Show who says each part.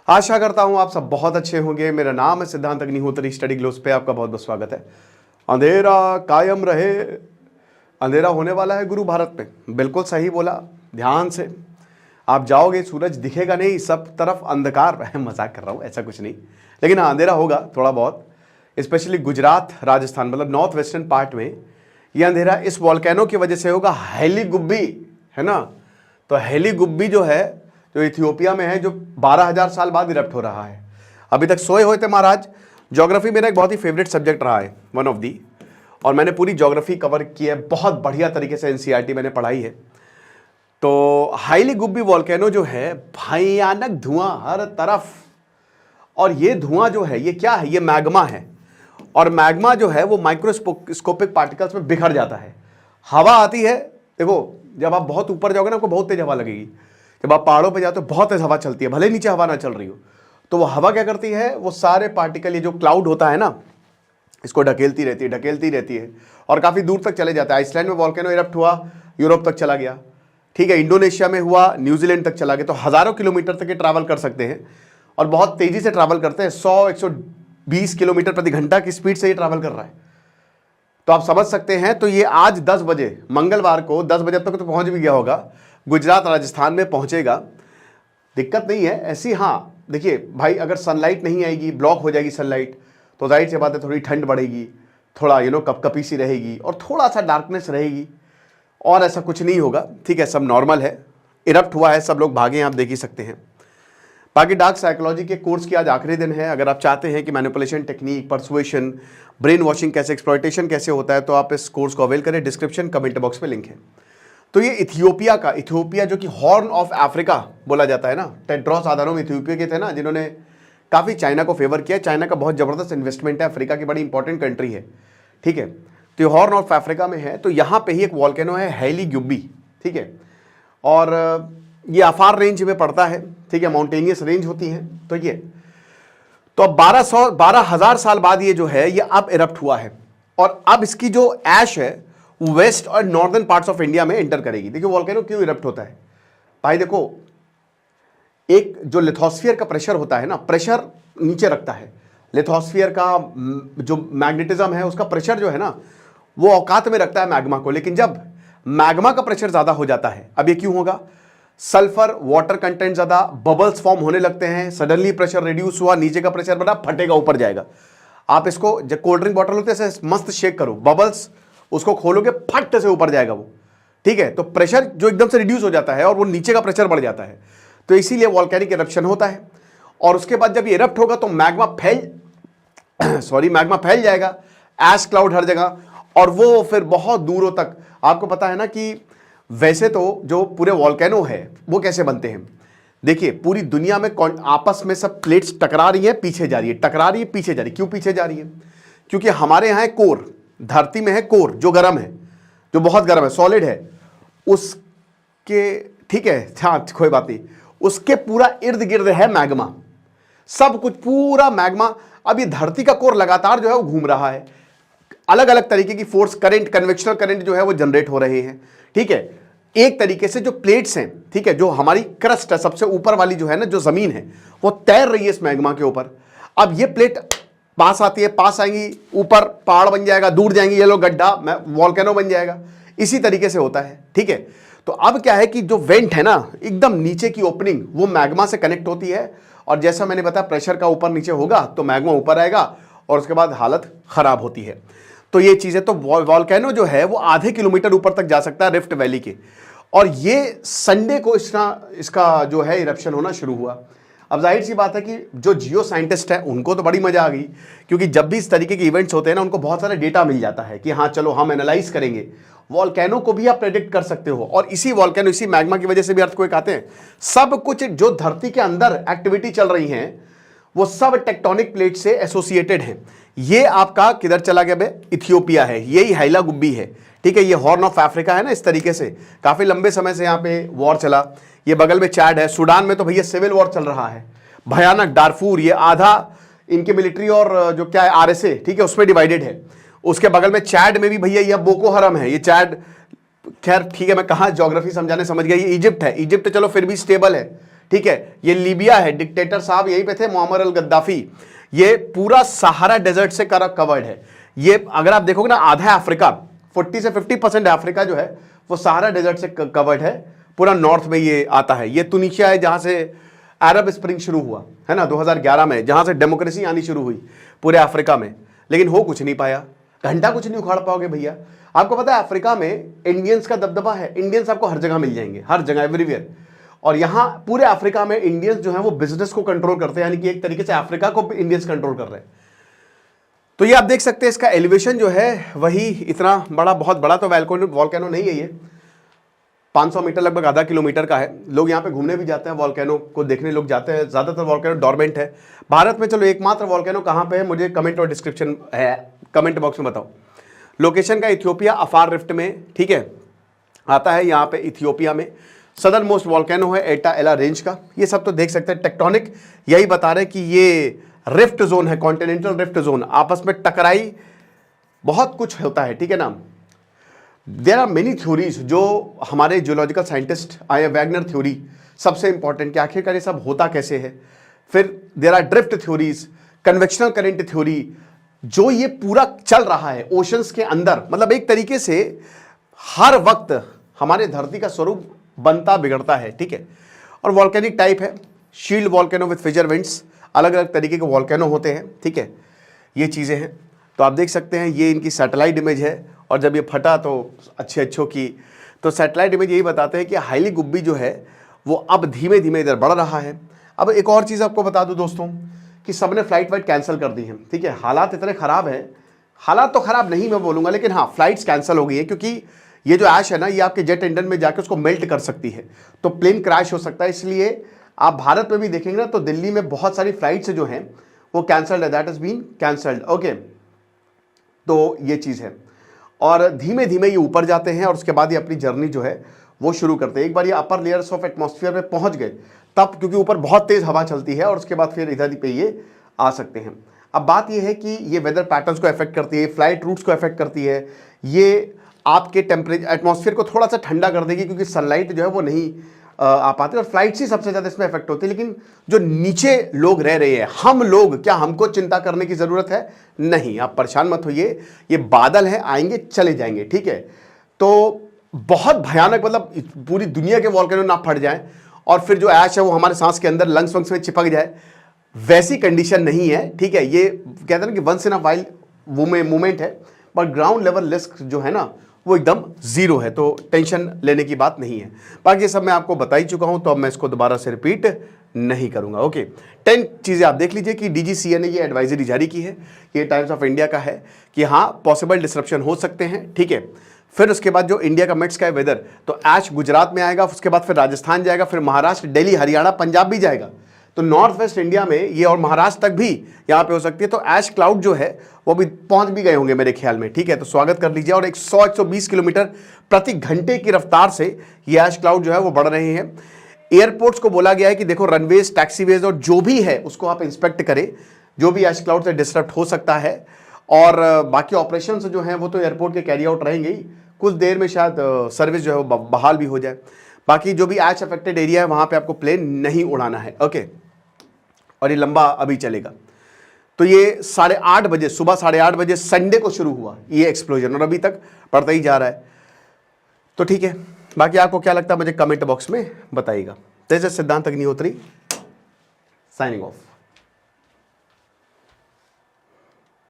Speaker 1: आशा करता हूं आप सब बहुत अच्छे होंगे। मेरा नाम है सिद्धांत अग्निहोत्री। स्टडी ग्लोस पे आपका बहुत बहुत स्वागत है। अंधेरा कायम रहे, अंधेरा होने वाला है गुरु भारत में। बिल्कुल सही बोला, ध्यान से आप जाओगे सूरज दिखेगा नहीं, सब तरफ अंधकार है। मजाक कर रहा हूं, ऐसा कुछ नहीं, लेकिन हाँ अंधेरा होगा थोड़ा बहुत, स्पेशली गुजरात राजस्थान मतलब नॉर्थ वेस्टर्न पार्ट में। यह अंधेरा इस वॉल्केनो की वजह से होगा। हेली गुब्बी है ना, तो हेली गुब्बी जो है जो इथियोपिया में है, जो 12,000 साल बाद इरप्ट हो रहा है। अभी तक सोए हुए थे महाराज। ज्योग्राफी मेरा एक बहुत ही फेवरेट सब्जेक्ट रहा है, वन ऑफ दी, और मैंने पूरी ज्योग्राफी कवर की है बहुत बढ़िया तरीके से। एनसीईआरटी मैंने पढ़ाई है। तो हाईली गुब्बी वॉल्केनो जो है, भयानक धुआं हर तरफ, और ये धुआं जो है ये क्या है, ये मैग्मा है। और मैग्मा जो है वो माइक्रोस्कोपिक पार्टिकल्स में बिखर जाता है। हवा आती है, देखो जब आप बहुत ऊपर जाओगे ना आपको बहुत तेज हवा लगेगी। जब आप पहाड़ों पे जाते हो बहुत तेज हवा चलती है, भले नीचे हवा ना चल रही हो। तो वो हवा क्या करती है, वो सारे पार्टिकल, ये जो क्लाउड होता है ना, इसको ढकेलती रहती है और काफी दूर तक चले जाता है। आइसलैंड में वॉल्केनो इरप्ट हुआ, यूरोप तक चला गया, ठीक है। इंडोनेशिया में हुआ, न्यूजीलैंड तक चला गया। तो हजारों किलोमीटर तक ये ट्रैवल कर सकते हैं और बहुत तेजी से ट्रैवल करते हैं। 100-120 किलोमीटर प्रति घंटा की स्पीड से ये ट्रैवल कर रहा है। तो आप समझ सकते हैं। तो ये आज 10 बजे मंगलवार को 10 बजे तक तो पहुंच भी गया होगा, गुजरात राजस्थान में पहुंचेगा। दिक्कत नहीं है ऐसी। हाँ देखिए भाई, अगर सनलाइट नहीं आएगी, ब्लॉक हो जाएगी सनलाइट, तो जाहिर सी बात है थोड़ी ठंड बढ़ेगी, थोड़ा कपकपी सी रहेगी और थोड़ा सा डार्कनेस रहेगी, और ऐसा कुछ नहीं होगा, ठीक है। सब नॉर्मल है। इरप्ट हुआ है, सब लोग भागे हैं, आप देख ही सकते हैं। बाकी डार्क साइकोलॉजी के कोर्स की आज आखिरी दिन है। अगर आप चाहते हैं कि manipulation technique, persuasion, brain washing कैसे, एक्सप्लॉयटेशन कैसे होता है, तो आप इस कोर्स को अवेल करें। डिस्क्रिप्शन कमेंट बॉक्स में लिंक है। तो ये इथियोपिया जो कि हॉर्न ऑफ अफ्रीका बोला जाता है ना, टेड्रोस आधानोम इथियोपिया के थे ना, जिन्होंने काफ़ी चाइना को फेवर किया। चाइना का बहुत ज़बरदस्त इन्वेस्टमेंट है, अफ्रीका की बड़ी इंपॉर्टेंट कंट्री है, ठीक है। तो हॉर्न ऑफ अफ्रीका में है। तो यहाँ पे ही एक वॉल्केनो है, हेली गुब्बी, ठीक है। और ये अफार रेंज में पड़ता है, ठीक है, माउंटेनियस रेंज होती है। तो ये तो अब 12,000 साल बाद ये जो है ये अब इरप्ट हुआ है, और अब इसकी जो ऐश है वेस्ट और नॉर्दर्न पार्ट्स ऑफ इंडिया में एंटर करेगी। देखिए वॉल्केनो क्यों इरप्ट होता है भाई, देखो एक जो लिथोस्फीयर का प्रेशर होता है ना, प्रेशर नीचे रखता है। लिथोस्फीयर का जो मैग्नेटिज्म है, उसका प्रेशर जो है ना, वो औकात में रखता है मैग्मा को। लेकिन जब मैग्मा का प्रेशर ज्यादा हो जाता है, अब ये क्यों होगा, सल्फर वाटर कंटेंट ज्यादा, बबल्स फॉर्म होने लगते हैं, सडनली प्रेशर रिड्यूस हुआ, नीचे का प्रेशर बढ़ा, फटेगा, ऊपर जाएगा। आप इसको जब कोल्ड ड्रिंक बॉटल होते हैं ऐसे मस्त शेक करो, बबल्स उसको खोलोगे फट से ऊपर जाएगा वो, ठीक है। तो प्रेशर जो एकदम से रिड्यूस हो जाता है और वो नीचे का प्रेशर बढ़ जाता है, तो इसीलिए वॉल्केनिक इरप्शन होता है। और उसके बाद जब ये इरप्ट होगा तो मैग्मा फैल जाएगा, ऐश क्लाउड हर जगह, और वो फिर बहुत दूरों तक। आपको पता है ना कि वैसे तो जो पूरे वॉल्केनो है वो कैसे बनते हैं, देखिए पूरी दुनिया में आपस में सब प्लेट्स टकरा रही है, पीछे जा रही है, टकरा रही है, पीछे जा रही है। क्यों पीछे जा रही है, क्योंकि हमारे यहाँ है कोर, धरती में है कोर जो गर्म है, जो बहुत गर्म है, सॉलिड है उसके, ठीक है, हाँ कोई बात नहीं, उसके पूरा इर्द गिर्द है मैग्मा, सब कुछ पूरा मैग्मा। अब ये धरती का कोर लगातार जो है वो घूम रहा है, अलग अलग तरीके की फोर्स, करंट, कन्वेक्शनल करंट जो है वो जनरेट हो रहे हैं, ठीक है। एक तरीके से जो प्लेट्स हैं, ठीक है, जो हमारी क्रस्ट है सबसे ऊपर वाली जो है ना, जो जमीन है, वो तैर रही है इस मैग्मा के ऊपर। अब ये प्लेट पास आती है, पास आएंगी, ऊपर पहाड़ बन जाएगा, दूर जाएंगी, ये लो गड्ढा, वॉल्केनो बन जाएगा। इसी तरीके से होता है, ठीक है। तो अब क्या है कि जो वेंट है ना, एकदम नीचे की ओपनिंग, वो मैग्मा से कनेक्ट होती है, और जैसा मैंने बताया प्रेशर का ऊपर नीचे होगा तो मैग्मा ऊपर आएगा और उसके बाद हालत खराब होती है। तो ये चीज़ है। तो वॉल्केनो जो है वो आधे किलोमीटर ऊपर तक जा सकता है रिफ्ट वैली के, और ये संडे को इसका जो है इरप्शन होना शुरू हुआ। अब जाहिर सी बात है कि जो जियो साइंटिस्ट है उनको तो बड़ी मजा आ गई, क्योंकि जब भी इस तरीके के इवेंट्स होते हैं ना, उनको बहुत सारा डेटा मिल जाता है कि हाँ चलो हम एनालाइज करेंगे। वॉल्केनो को भी आप प्रेडिक्ट कर सकते हो, और इसी वॉल्केनो, इसी मैग्मा की वजह से भी अर्थक्वेक आते हैं। सब कुछ जो धरती के अंदर एक्टिविटी चल रही है वो सब टेक्टोनिक प्लेट से एसोसिएटेड है। ये आपका किधर चला गया बे, इथियोपिया है, यही हैला गुब्बी है, ठीक है। ये हॉर्न ऑफ अफ्रीका है ना, इस तरीके से काफी लंबे समय से यहाँ पे वॉर चला। ये बगल में चैड है, सूडान में तो भैया सिविल वॉर चल रहा है भयानक। डारफूर, ये आधा इनके मिलिट्री और जो क्या है आरएसए, ठीक है, उसमें डिवाइडेड है। उसके बगल में चैड में भी भैया यह बोको हरम है। ये चैड, खैर ठीक है, मैं कहाँ ज्योग्राफी समझाने समझ गया, ये इजिप्ट है। इजिप्ट चलो फिर भी स्टेबल है, ठीक है, ये लीबिया है, डिक्टेटर साहब यहीं पे थे, मुअम्मर अल गद्दाफी। ये पूरा सहारा डेजर्ट से कवर्ड है। ये अगर आप देखोगे ना, आधा अफ्रीका, 40 से 50% अफ्रीका जो है वो सहारा डेजर्ट से कवर्ड है। पूरा नॉर्थ में ये आता है। ये तुनिशिया है जहां से अरब स्प्रिंग शुरू हुआ है ना 2011 में, जहां से डेमोक्रेसी आनी शुरू हुई पूरे अफ्रीका में, लेकिन हो कुछ नहीं पाया। घंटा कुछ नहीं उखाड़ पाओगे भैया। आपको पता है अफ्रीका में इंडियंस का दबदबा है, इंडियंस आपको हर जगह मिल जाएंगे, हर जगह, एवरीवेयर। और यहां पूरे अफ्रीका में इंडियंस जो है वो बिजनेस को कंट्रोल करते हैं, यानी कि एक तरीके से अफ्रीका को इंडियंस कंट्रोल कर रहे हैं। तो ये आप देख सकते हैं, इसका एलिवेशन जो है वही इतना बड़ा, बहुत बड़ा तो वॉल्केनो नहीं है। ये 500 मीटर, लगभग आधा किलोमीटर का है। लोग यहाँ पे घूमने भी जाते हैं, वॉल्केनो को देखने लोग जाते हैं। ज़्यादातर वॉल्केनो डोरमेंट है भारत में। चलो एकमात्र वॉल्केनो कहाँ पे है, मुझे कमेंट और डिस्क्रिप्शन है, कमेंट बॉक्स में बताओ। लोकेशन का इथियोपिया अफार रिफ्ट में, ठीक है, आता है यहाँ पे इथियोपिया में। सदर्न मोस्ट वॉल्केनो है एटा एला रेंज का। ये सब तो देख सकते हैं। टेक्टोनिक यही बता रहे कि ये रिफ्ट जोन है, कॉन्टिनेंटल रिफ्ट जोन, आपस में टकराई बहुत कुछ होता है, ठीक है ना। देयर आर मेनी थ्योरीज जो हमारे जियोलॉजिकल साइंटिस्ट आए, वैगनर थ्योरी सबसे इंपॉर्टेंट कि आखिरकार ये सब होता कैसे है। फिर there are drift theories, convectional current theory, जो ये पूरा चल रहा है ओशंस के अंदर। मतलब एक तरीके से हर वक्त हमारे धरती का स्वरूप बनता बिगड़ता है, ठीक है। और वॉल्केनिक टाइप है, शील्ड वॉल्केनो विद फिजर विंड्स, अलग अलग तरीके के वॉल्केनो होते हैं, ठीक है। ये चीज़ें हैं। तो आप देख सकते हैं ये इनकी सैटेलाइट इमेज है, और जब ये फटा तो अच्छों की, तो सैटेलाइट इमेज यही बताते हैं कि हाईली गुब्बी जो है वो अब धीमे धीमे इधर बढ़ रहा है। अब एक और चीज़ आपको बता दूं दोस्तों कि सबने फ्लाइट वाइट कैंसिल कर दी है, ठीक है। हालात इतने ख़राब हैं, हालात तो ख़राब नहीं मैं बोलूँगा, लेकिन हाँ फ्लाइट्स कैंसिल हो गई है, क्योंकि ये जो ऐश है ना, ये आपके जेट इंजन में जाकर उसको मेल्ट कर सकती है, तो प्लेन क्रैश हो सकता है। इसलिए आप भारत में भी देखेंगे ना, तो दिल्ली में बहुत सारी फ्लाइट्स जो हैं वो कैंसल्ड है, that is been cancelled, okay. तो ये चीज़ है। और धीमे धीमे ये ऊपर जाते हैं और उसके बाद ये अपनी जर्नी जो है वो शुरू करते हैं। एक बार ये अपर लेयर्स ऑफ एटमॉस्फेयर में पहुंच गए तब, क्योंकि ऊपर बहुत तेज़ हवा चलती है, और उसके बाद फिर इधर पे ये आ सकते हैं। अब बात ये है कि ये वेदर पैटर्न्स को अफेक्ट करती है, फ्लाइट रूट्स को अफेक्ट करती है, ये आपके टेम्परेचर एटमॉस्फेयर को थोड़ा सा ठंडा कर देगी, क्योंकि सनलाइट जो है वो नहीं आ पाती, और फ्लाइट्स ही सबसे ज़्यादा इसमें इफेक्ट होती है। लेकिन जो नीचे लोग रह रहे हैं, हम लोग, क्या हमको चिंता करने की ज़रूरत है? नहीं, आप परेशान मत होइए, ये बादल हैं, आएंगे चले जाएंगे, ठीक है। तो बहुत भयानक, मतलब पूरी दुनिया के वॉल्केनो ना फट जाएं और फिर जो ऐश है वो हमारे सांस के अंदर लंग्स वंग्स में चिपक जाए, वैसी कंडीशन नहीं है, ठीक है। ये कहते हैं ना कि once in a wild movement है, बट ग्राउंड लेवल रिस्क जो है ना वो एकदम जीरो है, तो टेंशन लेने की बात नहीं है। बाकी ये सब मैं आपको बता ही चुका हूं, तो अब मैं इसको दोबारा से रिपीट नहीं करूंगा, ओके। 10 चीज़ें आप देख लीजिए कि डीजीसीए ने ये एडवाइजरी जारी की है, ये टाइम्स ऑफ इंडिया का है, कि हाँ पॉसिबल डिसरप्शन हो सकते हैं, ठीक है। फिर उसके बाद जो इंडिया का मिड स्काई वेदर, तो ऐश गुजरात में आएगा, उसके बाद फिर राजस्थान जाएगा, फिर महाराष्ट्र, दिल्ली, हरियाणा, पंजाब भी जाएगा, तो नॉर्थ वेस्ट इंडिया में ये और महाराष्ट्र तक भी यहाँ पे हो सकती है। तो ऐश क्लाउड जो है वो भी पहुंच भी गए होंगे मेरे ख्याल में, ठीक है। तो स्वागत कर लीजिए। और 100-120 किलोमीटर प्रति घंटे की रफ्तार से ये ऐश क्लाउड जो है वो बढ़ रहे हैं। एयरपोर्ट्स को बोला गया है कि देखो रनवेज, टैक्सीवेज और जो भी है उसको आप इंस्पेक्ट करें, जो भी ऐश क्लाउड से डिस्टर्ब हो सकता है। और बाकी ऑपरेशन जो हैं वो तो एयरपोर्ट के कैरी आउट रहेंगे ही, कुछ देर में शायद सर्विस जो है वो बहाल भी हो जाए। बाकी जो भी ऐश अफेक्टेड एरिया है वहाँ पर आपको प्लेन नहीं उड़ाना है, ओके। और ये लंबा अभी चलेगा। तो ये 8:30 बजे, सुबह 8:30 बजे संडे को शुरू हुआ ये एक्सप्लोजन, और अभी तक बढ़ता ही जा रहा है। तो ठीक है, बाकी आपको क्या लगता है मुझे कमेंट बॉक्स में बताइएगा। जैसे सिद्धांत अग्निहोत्री साइनिंग ऑफ।